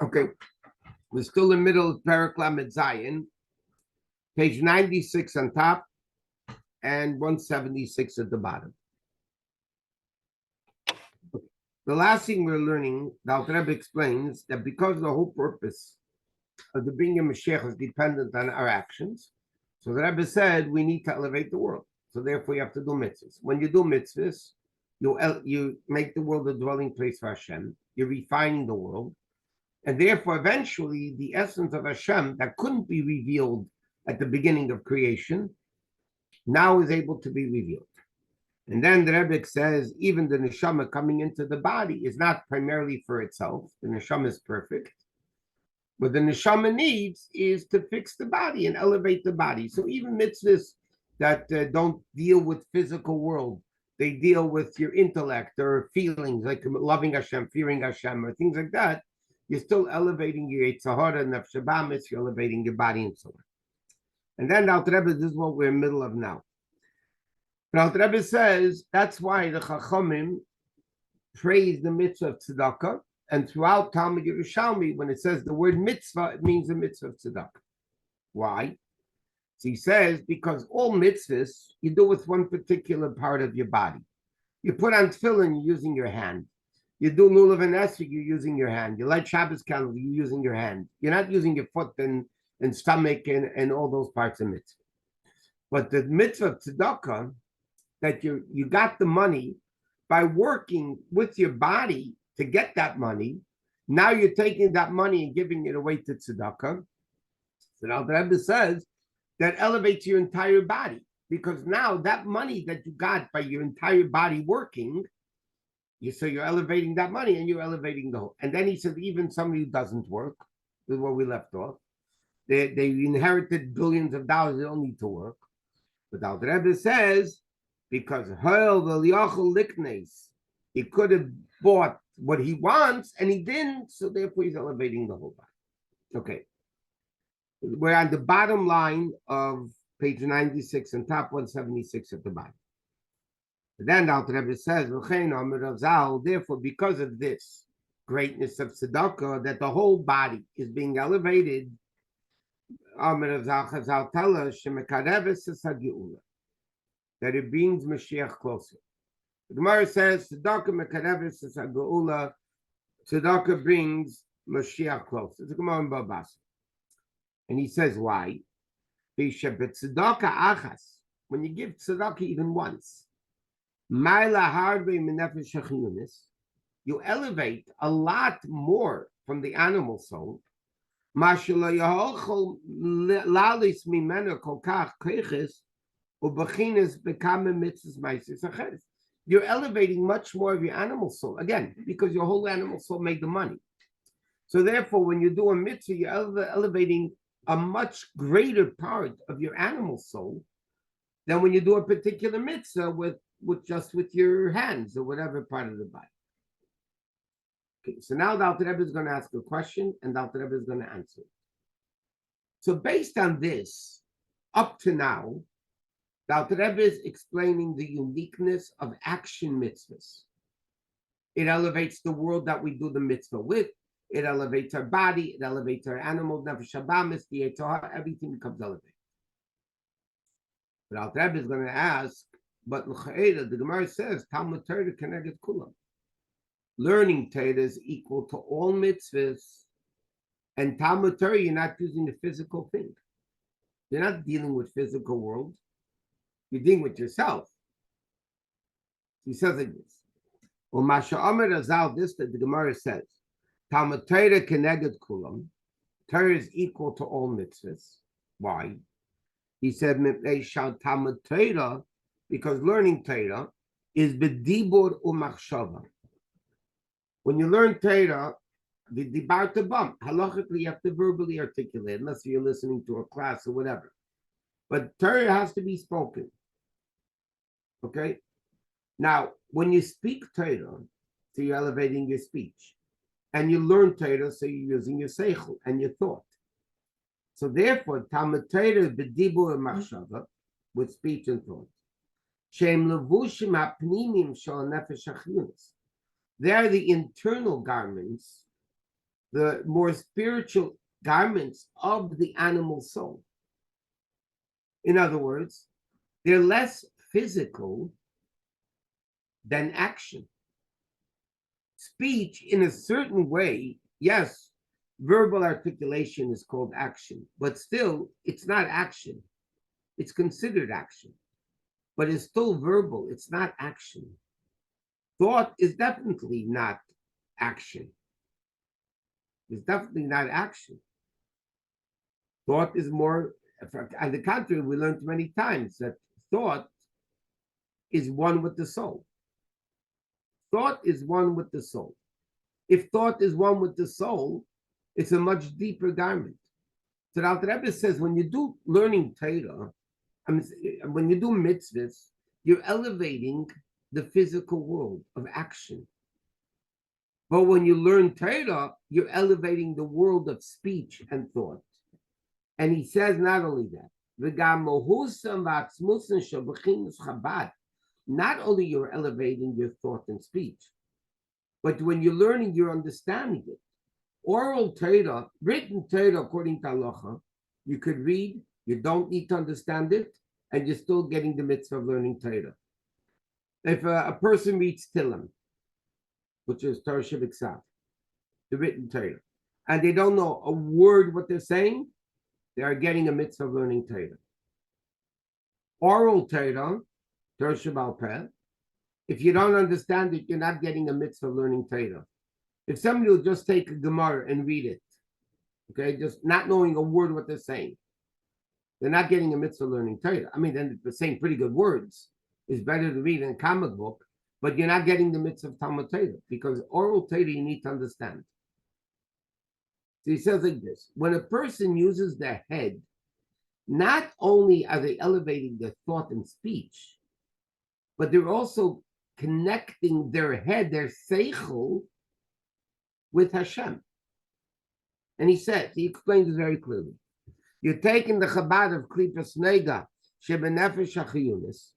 Okay, we're still in the middle of Perek Lamed Zayin, page 96 on top and 176 at the bottom. The last thing we're learning, the Alter Rebbe explains that because the whole purpose of the being of Mashiach is dependent on our actions, so the Rebbe said we need to elevate the world. So therefore you have to do mitzvahs. When you do mitzvahs, you make the world a dwelling place for Hashem. You're refining the world. And therefore, eventually, the essence of Hashem that couldn't be revealed at the beginning of creation now is able to be revealed. And then the Rebbe says, even the neshama coming into the body is not primarily for itself. The neshama is perfect. What the neshama needs is to fix the body and elevate the body. So even mitzvahs that don't deal with physical world, they deal with your intellect or feelings, like loving Hashem, fearing Hashem, or things like that. You're still elevating your Yetzer Hara and Nefesh Habamis, you're elevating your body and so on. And then the Alter Rebbe, this is what we're in the middle of now. The Alter Rebbe says that's why the Chachamim praise the mitzvah of tzedakah, and throughout Talmud Yerushalmi, when it says the word mitzvah, it means the mitzvah of tzedakah. Why? So he says, because all mitzvahs, you do with one particular part of your body. You put on tefillin, you're using your hand. You do lulav and esrog, you're using your hand. You light Shabbos candles, you're using your hand. You're not using your foot and stomach and all those parts of mitzvah. But the mitzvah of tzedakah, that you got the money by working with your body to get that money. Now you're taking that money and giving it away to tzedakah. So now the Rebbe says that elevates your entire body, because now that money that you got by your entire body working, so you're elevating that money and you're elevating the whole. And then he said, even somebody who doesn't work, this is where we left off. They inherited billions of dollars, they don't need to work. But the Alter Rebbe says, because he could have bought what he wants and he didn't, so therefore he's elevating the whole body. Okay. We're on the bottom line of page 96 and top 176 at the bottom. Then the Alter Rebbe says, therefore, because of this greatness of tzedakah, that the whole body is being elevated, that it brings Mashiach closer. The Gemara says, tzedakah brings Mashiach closer. It's a Gemara in Babas. And he says, why? When you give tzedakah even once, you elevate a lot more from the animal soul. You're elevating much more of your animal soul, again, because your whole animal soul made the money. So therefore, when you do a mitzvah, you're elevating a much greater part of your animal soul than when you do a particular mitzvah with your hands or whatever part of the body. Okay, so now the Alter Rebbe is going to ask a question and the Alter Rebbe is going to answer it. So based on this, up to now, the Alter Rebbe is explaining the uniqueness of action mitzvahs. It elevates the world that we do the mitzvah with. It elevates our body. It elevates our animal, nefesh habamis, the Yetzer Hara, everything becomes elevated. But Alter Rebbe is going to ask, but the Gemara says, Talmud Torah keneged kulam. Learning Torah is equal to all mitzvahs, and Talmud Torah, you're not using a physical thing. You're not dealing with physical world. You're dealing with yourself. He says like this. Well, Masha Amar Azal, this that the Gemara says, Talmud Torah keneged kulam. Torah is equal to all mitzvahs. Why? He said, Talmud Torah, because learning Torah is bedibur umachshava. When you learn Torah, the dibar to bump, halachically you have to verbally articulate, unless you're listening to a class or whatever. But Torah has to be spoken. Okay? Now, when you speak Torah, so you're elevating your speech. And you learn Torah, so you're using your seichel and your thought. So therefore, Talmud Torah is bedibur umachshava, with speech and thought. Shem levushim hapnimim shel nefesh hachiyunis. They are the internal garments the more spiritual garments of the animal soul. In other words, they're less physical than action. Speech, in a certain way, yes, verbal articulation is called action, but still, it's not action. It's considered action, but it's still verbal. It's not action. Thought is definitely not action. It's definitely not action. Thought is more, on the contrary, we learned many times that thought is one with the soul. Thought is one with the soul. If thought is one with the soul, it's a much deeper garment. So the Alter Rebbe says when you do learning Torah, when you do mitzvahs, you're elevating the physical world of action. But when you learn Torah, you're elevating the world of speech and thought. And he says not only that, not only you're elevating your thought and speech, but when you're learning, you're understanding it. Oral Torah, written Torah according to halacha, you could read, you don't need to understand it, and you're still getting the mitzvah of learning Torah. If a person reads Tillim, which is Torah Shebiksav, the written Torah, and they don't know a word what they're saying, they are getting a mitzvah of learning Torah. Oral Torah, Torah Shebal Peh, if you don't understand it, you're not getting a mitzvah of learning Torah. If somebody will just take a Gemara and read it, okay, just not knowing a word what they're saying, they're not getting a mitzvah learning Torah. I mean, then they're saying pretty good words. It's better to read in a comic book, but you're not getting the mitzvah of Talmud Torah because oral Torah you need to understand. So he says like this: when a person uses their head, not only are they elevating their thought and speech, but they're also connecting their head, their seichel, with Hashem. And he explains it very clearly. You're taking the Chabad of Klipas Nega, Shebenefesh Achiyunis,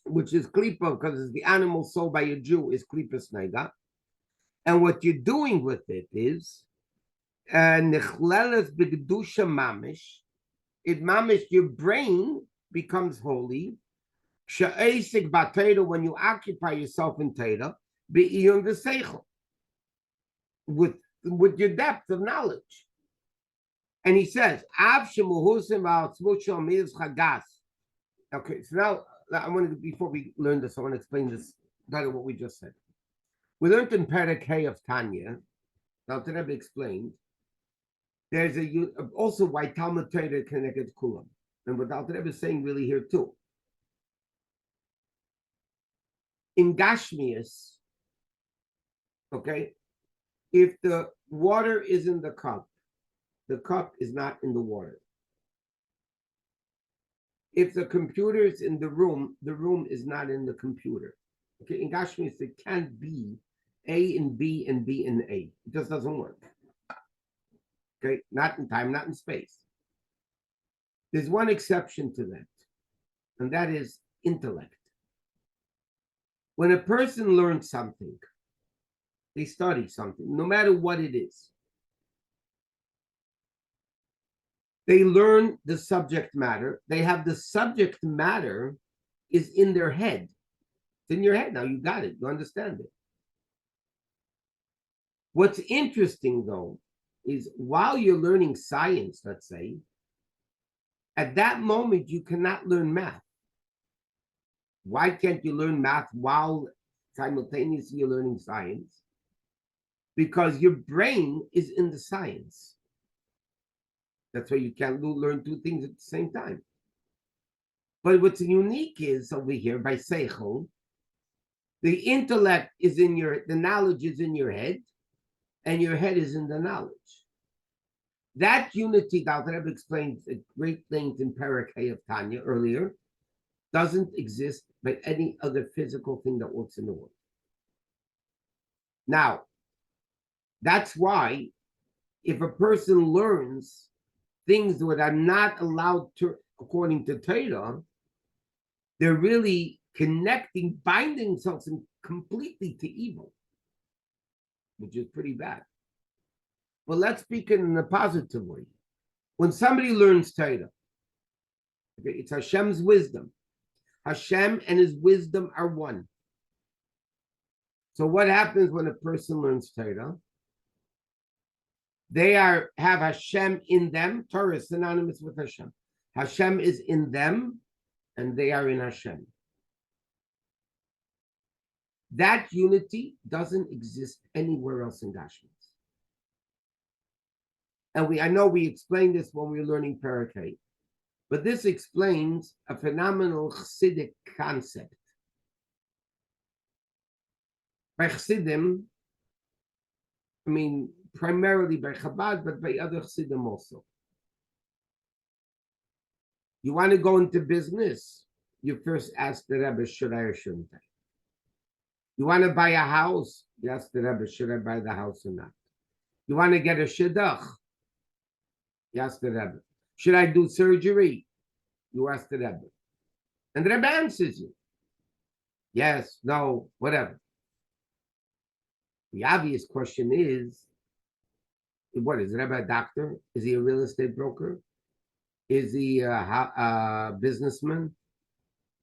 which is Klipa, because it's the animal soul by a Jew, is Klipas Nega. And what you're doing with it is, Nechleles B'Gedusha Mamish, it mamish, your brain becomes holy. She'esik b'Torah, when you occupy yourself in Torah, be'iyun v'seichel, with your depth of knowledge. And he says, Av shemuhusim v'atzmut shel midas chagas. Okay, so now I want to, before we learn this, I want to explain this better what we just said. We learned in Perek Hey of Tanya, now the Rebbe explained, there's also why Talmud Torah connected to Kulam. And what the Rebbe is saying really here too. In Gashmias, okay, if the water is in the cup is not in the water. If the computer is in the room is not in the computer. Okay, in Gashmias, it can't be A and B and B and A. It just doesn't work. Okay, not in time, not in space. There's one exception to that, and that is intellect. When a person learns something, they study something, no matter what it is, they learn the subject matter. They have the subject matter is in their head. It's in your head now. You got it. You understand it. What's interesting, though, is while you're learning science, let's say, at that moment, you cannot learn math. Why can't you learn math while simultaneously you're learning science? Because your brain is in the science. That's why you can't learn two things at the same time. But what's unique is over here by Seichel, the intellect is in the knowledge is in your head, and your head is in the knowledge. That unity, that Rebbe explained at great length in Perek Hey of Tanya earlier, doesn't exist by any other physical thing that works in the world. Now, that's why if a person learns things that are not allowed to, according to Torah, they're really connecting, binding themselves completely to evil, which is pretty bad. But let's speak it in a positive way. When somebody learns Torah, okay, it's Hashem's wisdom. Hashem and his wisdom are one. So what happens when a person learns Torah? They have Hashem in them. Torah is synonymous with Hashem. Hashem is in them, and they are in Hashem. That unity doesn't exist anywhere else in Gashmis. And I know we explained this when we were learning Parakeh, but this explains a phenomenal Chassidic concept. By Chassidim, I mean, primarily by Chabad, but by other Chassidim also. You want to go into business, you first ask the Rebbe, should I or shouldn't I? You want to buy a house, you ask the Rebbe, should I buy the house or not? You want to get a shidduch, you ask the Rebbe. Should I do surgery? You ask the Rebbe. And the Rebbe answers you. Yes, no, whatever. The obvious question is, what is Rebbe a doctor? Is he a real estate broker? Is he a businessman?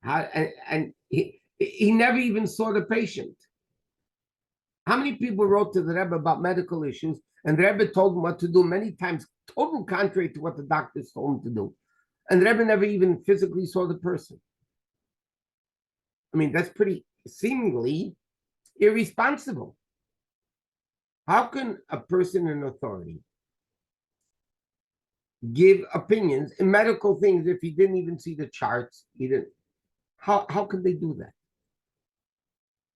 And he never even saw the patient. How many people wrote to the Rebbe about medical issues, and the Rebbe told them what to do many times, total contrary to what the doctors told him to do. And the Rebbe never even physically saw the person. I mean, that's pretty seemingly irresponsible. How can a person in authority give opinions in medical things if he didn't even see the charts? He didn't. How can they do that?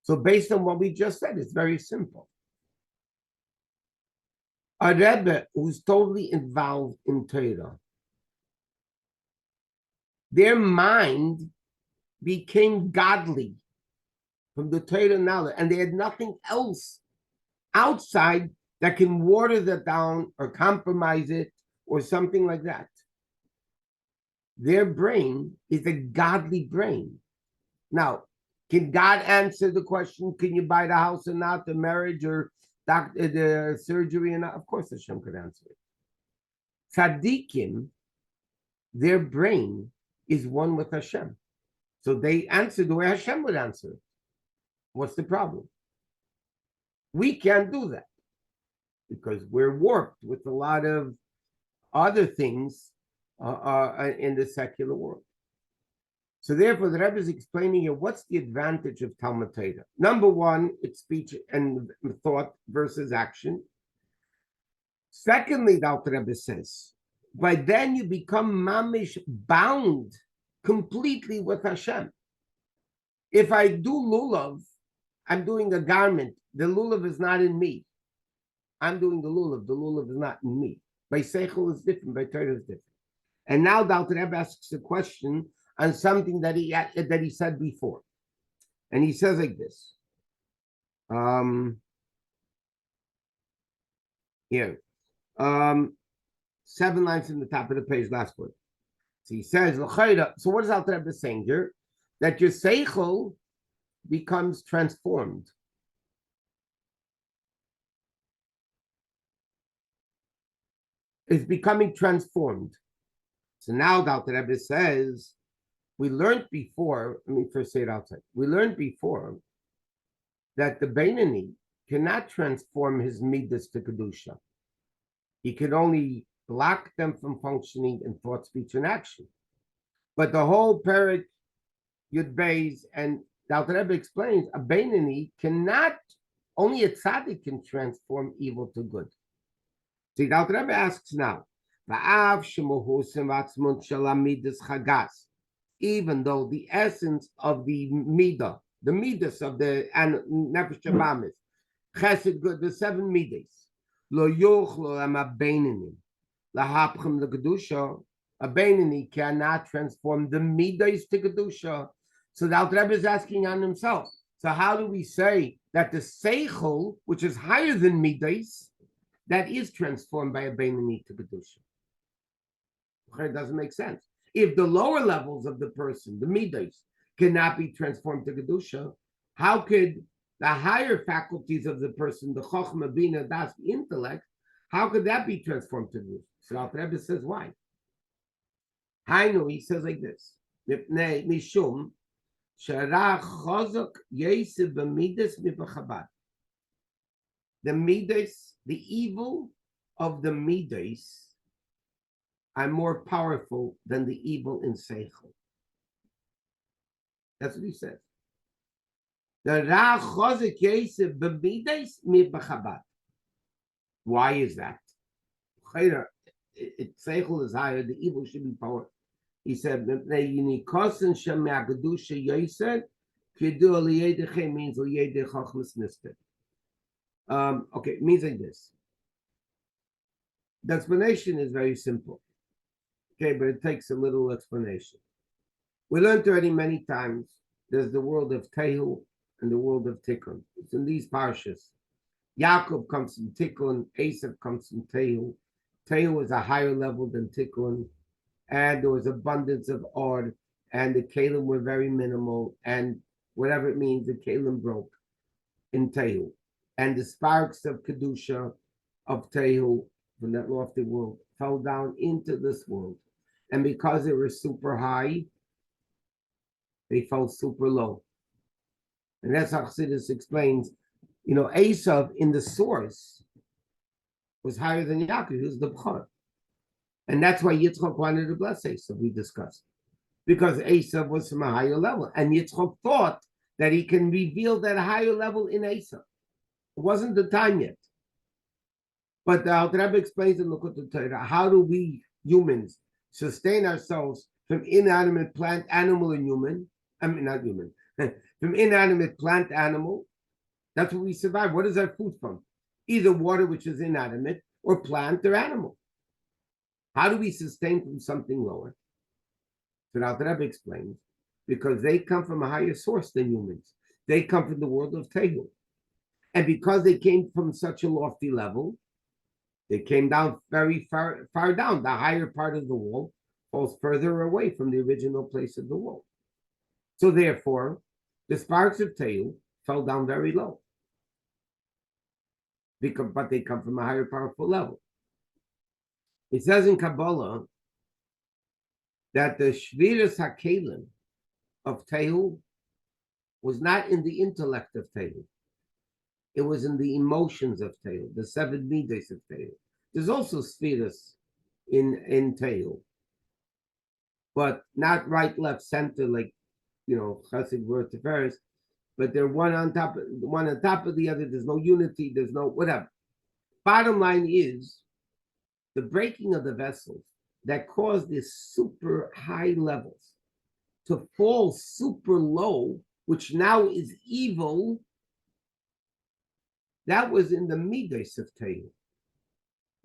So based on what we just said, it's very simple. A Rebbe who's totally involved in Torah, their mind became godly from the Torah knowledge, and they had nothing else outside that can water that down or compromise it or something like that. Their brain is a godly brain. Now, can God answer the question, can you buy the house or not, the marriage or the surgery or not? Of course Hashem could answer it. Tzaddikim, their brain is one with Hashem. So they answer the way Hashem would answer it. What's the problem? We can't do that because we're warped with a lot of other things in the secular world. So therefore, the Rebbe is explaining here what's the advantage of Talmud Torah. Number one, it's speech and thought versus action. Secondly, the Rebbe says, by then you become mamish bound completely with Hashem. If I do lulav, I'm doing a garment. The lulav is not in me. I'm doing the lulav. The lulav is not in me. By seichel is different. By Torah is different. And now the Rebbe asks a question on something that he said before, and he says like this. Here, 7 lines in the top of the page, last word. So he says, so what is Alter Rebbe saying here? That your seichel becomes transformed. It's becoming transformed. So now the Alter Rebbe says, we learned before, let me first say it outside. We learned before that the Beinani cannot transform his midas to Kedusha. He can only block them from functioning in thought, speech, and action. But the whole Perek Yud Beis, and the Alter Rebbe explains, a Beinani cannot, only a tzaddik can transform evil to good. See, the Alter Rebbe asks now, even though the essence of the midah, the midas of the nefesh habamis, chesed good, the 7 midas, lo yochlo am a beinani, lahapchem the kedusha, a beinani cannot transform the midas to kedusha. So the Alter Rebbe is asking on himself. So how do we say that the seichel, which is higher than midas, that is transformed by a beinani to kedusha? It doesn't make sense. If the lower levels of the person, the midas, cannot be transformed to kedusha, how could the higher faculties of the person, the chokhmah, bina, das, the intellect, How could that be transformed to good? So Alter Rebbe says why. Hainu, he says like this. Mishum shara chazak yosef b'midas mibachabad. The midas, the evil of the midas, are more powerful than the evil in seichel. That's what he says. The ra chazak yosef b'midas mibachabad. Why is that? Seichel is higher, the evil should be powerful. He said, okay, means okay, it means like this. The explanation is very simple. Okay, but it takes a little explanation. We learned already many times there's the world of Tehu and the world of Tikkun. It's in these parshas. Yaakov comes from Tikkun, Yosef comes from Tehu. Tehu is a higher level than Tikkun, and there was abundance of Od, and the Kalim were very minimal, and whatever it means, the Kalim broke in Tehu. And the sparks of Kedusha of Tehu from that lofty world fell down into this world. And because they were super high, they fell super low. And that's how Chassidus explains, Esav in the source was higher than Yaakov. He was the B'chor. And that's why Yitzchak wanted to bless Esav, we discussed. Because Esav was from a higher level. And Yitzchak thought that he can reveal that higher level in Esav. It wasn't the time yet. But the Alter Rebbe explains in Likutei Torah, how do we humans sustain ourselves from inanimate plant, animal, and human? Not human. From inanimate plant, animal. That's what we survive. What is our food from? Either water, which is inanimate, or plant or animal. How do we sustain from something lower? So the Alter Rebbe explains, because they come from a higher source than humans. They come from the world of Tehu. And because they came from such a lofty level, they came down very far down. The higher part of the wall falls further away from the original place of the wall. So therefore, the sparks of Tehu fell down very low. But they come from a higher powerful level. It says in Kabbalah that the Shviras HaKelim of Tehu was not in the intellect of Tehu. It was in the emotions of Tehu, the 7 midas of Tehu. There's also Shviras in Tehu, but not right, left, center, like, Chesed, Word, Tiferes, but they're one on top of the other. There's no unity, there's no whatever. Bottom line is, the breaking of the vessels that caused these super high levels to fall super low, which now is evil, that was in the midas of Tehu,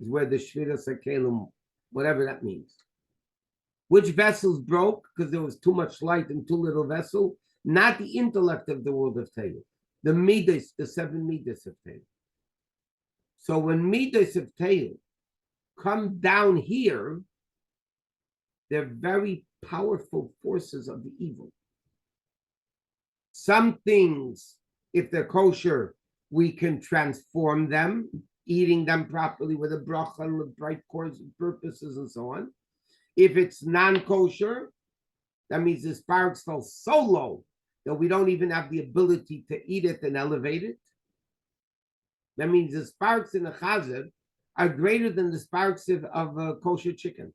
is where the Shviras HaKelim, whatever that means. Which vessels broke because there was too much light and too little vessel? Not the intellect of the world of Tehu, the midas, the 7 midas of Tehu. So when midas of Tehu come down here, they're very powerful forces of the evil. Some things, if they're kosher, we can transform them, eating them properly with a bracha and with bright purposes and so on. If it's non-kosher, that means the sparks fell so low that we don't even have the ability to eat it and elevate it. That means the sparks in the chazer are greater than the sparks of a kosher chicken.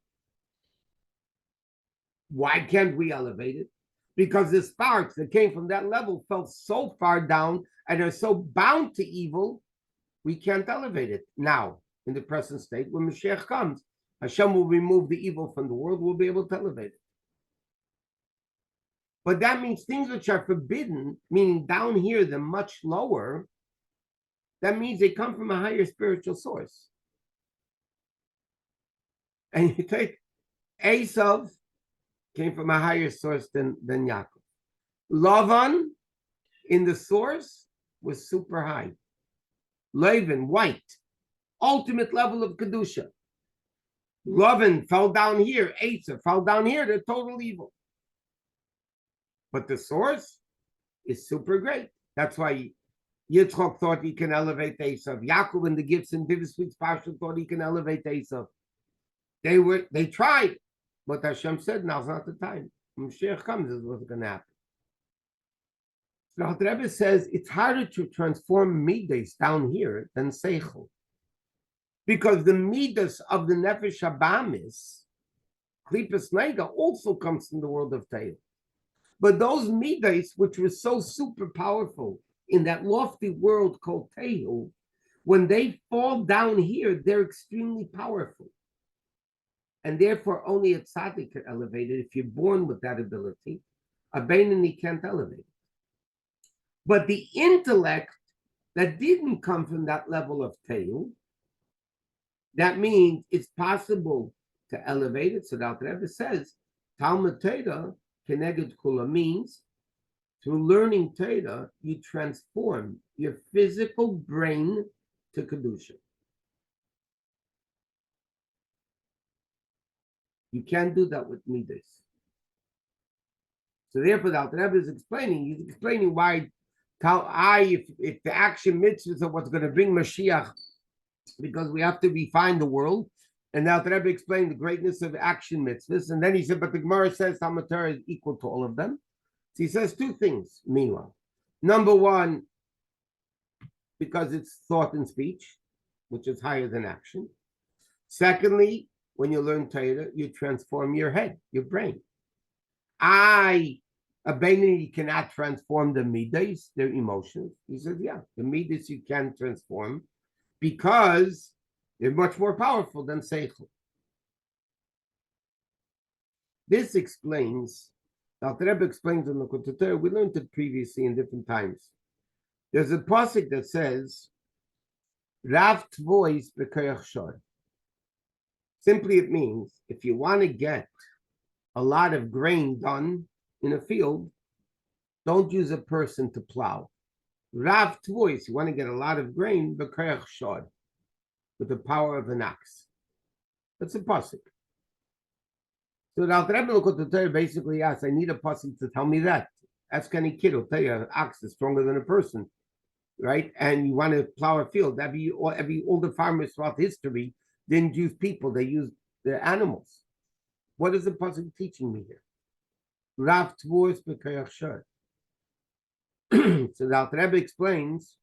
Why can't we elevate it? Because the sparks that came from that level fell so far down and are so bound to evil, we can't elevate it now in the present state. When Mashiach comes, Hashem will remove the evil from the world, we'll be able to elevate it. But that means things which are forbidden, meaning down here, they're much lower, that means they come from a higher spiritual source. And you take Esav came from a higher source than Yaakov. Lavan in the source was super high. Lavan, white, ultimate level of Kedusha. Lavan fell down here. Esav fell down here. They're total evil. But the source is super great. That's why Yitzchak thought he can elevate Esav. Yaakov in the gifts and bittersweet Parsha thought he can elevate Esav. They tried, but Hashem said, now's not the time. When Mashiach comes, this is what's going to happen. So the Rebbe says it's harder to transform midas down here than seichel, because the midas of the nefesh habamis, klipas nega, also comes from the world of Teil. But those midas, which were so super powerful in that lofty world called Teil, when they fall down here, they're extremely powerful. And therefore, only a tzaddik can elevate it. If you're born with that ability, a Beinoni can't elevate it. But the intellect that didn't come from that level of Teil, that means it's possible to elevate it. So the Alter Rebbe says, Talmud Torah Keneged Kula means through learning Torah, you transform your physical brain to Kedusha. You can't do that with Midas. So therefore, the Alter Rebbe is explaining, he's explaining why if the action mitzvahs are what's going to bring Mashiach, because we have to refine the world. And the Alter Rebbe explained the greatness of action mitzvahs. And then he said, but the Gemara says Talmud Torah is equal to all of them. So he says two things, meanwhile. Number one, because it's thought and speech, which is higher than action. Secondly, when you learn Torah, you transform your head, your brain. A Beinoni cannot transform the midas, their emotions. He says, yeah, the midas you can transform because they're much more powerful than seichel. This explains, Alter Rebbe explains in the Likutei Torah, we learned it previously in different times. There's a pasuk that says, Rav Tvois b'koyach shor. Simply it means, if you want to get a lot of grain done in a field, don't use a person to plow. Rav Tvois, you want to get a lot of grain, b'koyach shor, with the power of an ox. That's a pasuk. So the Alter Rebbe Likutei Torah basically asks, I need a pasuk to tell me that. Ask any kid, will tell you an ox is stronger than a person, right? And you want to plow a field. Every older farmers throughout history didn't use people, they used the animals. What is the pasuk teaching me here? Rav Tvois b'koyach shor. So the Alter Rebbe explains,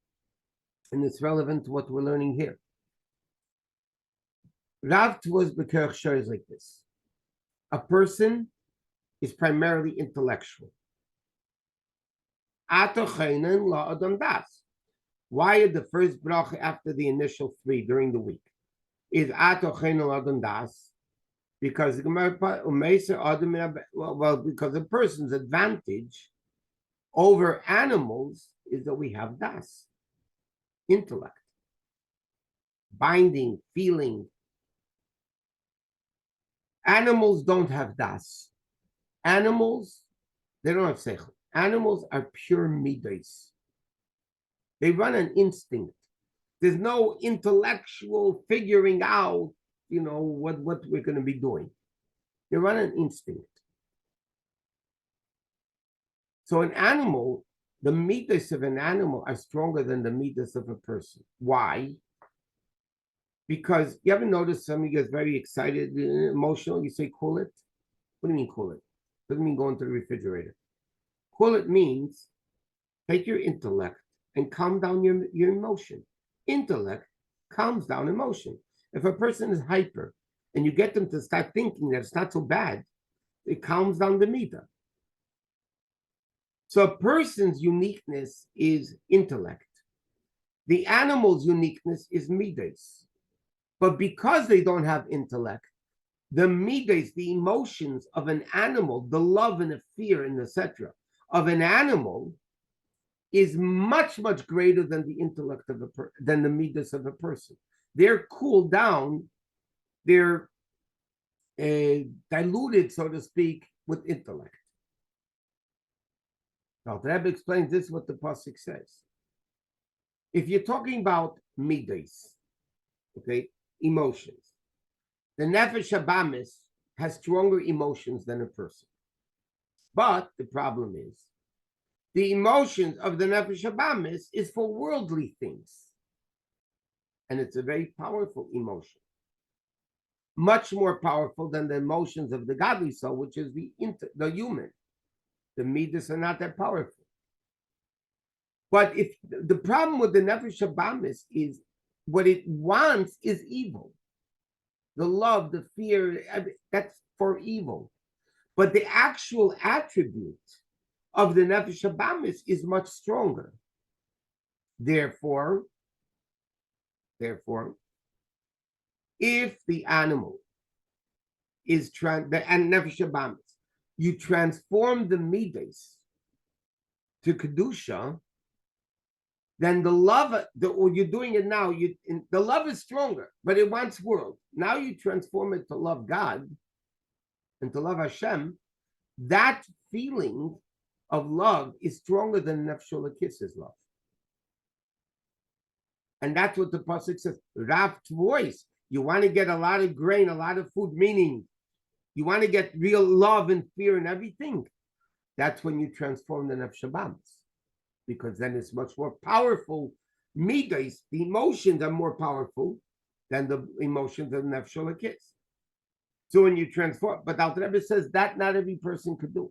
and it's relevant to what we're learning here. Rav Tvois b'koyach shor is like this. A person is primarily intellectual. Why are the first bracha after the initial three during the week? Is because because a person's advantage over animals is that we have das, intellect, binding, feeling. Animals don't have das. Animals, they don't have seichel. Animals are pure midas. They run an instinct. There's no intellectual figuring out, what we're going to be doing. They run an instinct. So an animal, the midas of an animal are stronger than the midas of a person. Why? Because you ever notice somebody gets very excited, emotional, you say, cool it? What do you mean, cool it? Doesn't mean go into the refrigerator. Cool it means take your intellect and calm down your emotion. Intellect calms down emotion. If a person is hyper and you get them to start thinking that it's not so bad, it calms down the midah. So a person's uniqueness is intellect. The animal's uniqueness is midas. But because they don't have intellect, the midas, the emotions of an animal, the love and the fear and etc. of an animal is much, much greater than the intellect of than the midas of a person. They're cooled down, they're diluted, so to speak, with intellect. Now, the Rebbe explains this is what the pasuk says. If you're talking about midas, okay, emotions, the nefesh habamis has stronger emotions than a person. But the problem is The emotions of the Nefesh Habamis is for worldly things. And it's a very powerful emotion. Much more powerful than the emotions of the godly soul, which is the human. The midas are not that powerful. But if the problem with the Nefesh Habamis is what it wants is evil. The love, the fear, that's for evil. But the actual attribute of the Nefesh Habamis is much stronger. Therefore, if the animal is and Nefesh Habamis, you transform the midas to kedusha, then the love, you're doing it now. The love is stronger, but it wants world. Now you transform it to love God and to love Hashem. That feeling of love is stronger than Nefesh Elokis' love. And that's what the pasuk says. Raft voice. You want to get a lot of grain, a lot of food, meaning you want to get real love and fear and everything. That's when you transform the Nefesh Habamis, because then it's much more powerful. Midas, the emotions are more powerful than the emotions of Nefesh Elokis. So when you transform, but Alter Rebbe says that not every person could do,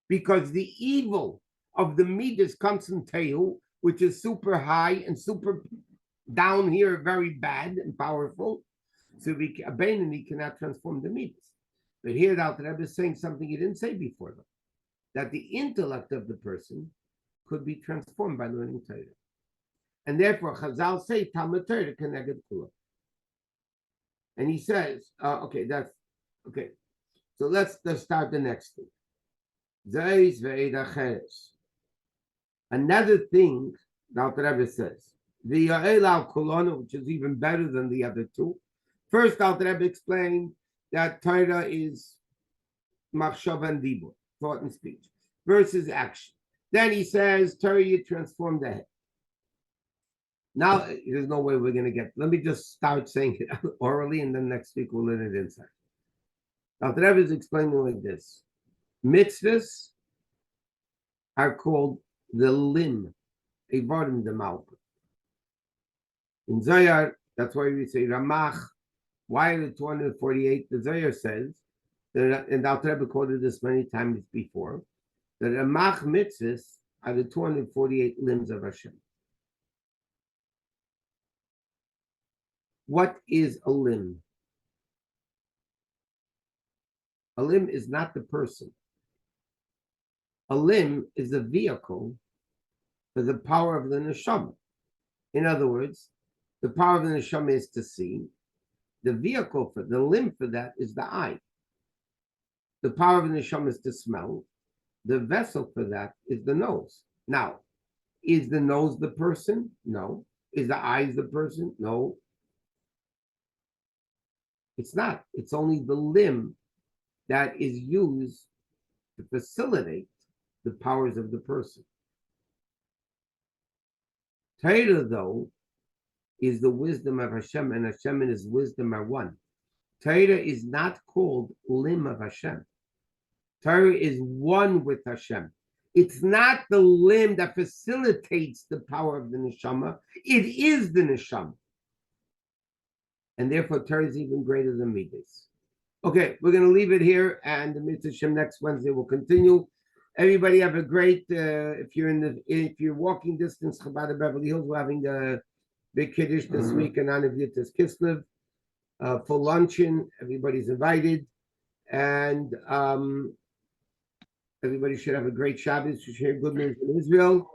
because the evil of the midas comes from Tehu, which is super high and super down here, very bad and powerful. So a Beinoni cannot transform the midas. But here the Alter Rebbe is saying something he didn't say before, though, that the intellect of the person could be transformed by learning Torah. And therefore, Chazal say, Talmud Torah keneged kula. And he says, okay, that's, okay. So let's start the next thing. Zeis ve'ed acheres. Another thing, the Alter Rebbe says, the Ya'el al Kolona, which is even better than the other two. First, Alter Rebbe explained that Torah is machshava and dibur, thought and speech, versus action. Then he says, Torah, you transform the head. Now, there's no way we're going to get, let me just start saying it orally, and then next week we'll learn it inside. Alter Rebbe is explaining like this. Mitzvahs are called the limb, Evarim de Malka. In Zohar, that's why we say Ramach. Why the 248? The Zohar says, that, and Alter Rebbe quoted this many times before, that Ramach mitzvahs are the 248 limbs of Hashem. What is a limb? A limb is not the person. A limb is a vehicle for the power of the neshama. In other words, the power of the neshama is to see. The vehicle for the limb for that is the eye. The power of the neshama is to smell. The vessel for that is the nose. Now, is the nose the person? No. Is the eyes the person? No. It's not. It's only the limb that is used to facilitate the powers of the person. Torah, though, is the wisdom of Hashem, and Hashem and His wisdom are one. Torah is not called limb of Hashem. Torah is one with Hashem. It's not the limb that facilitates the power of the neshama. It is the neshama. And therefore, Torah is even greater than midas. Okay, we're going to leave it here, and the Mitzvah Shem next Wednesday will continue. Everybody have a great. If you're walking distance, Chabad of Beverly Hills, we're having the big kiddush this week in honor of Yitzhak Kislev for luncheon. Everybody's invited, and everybody should have a great Shabbos. You should hear good news in Israel.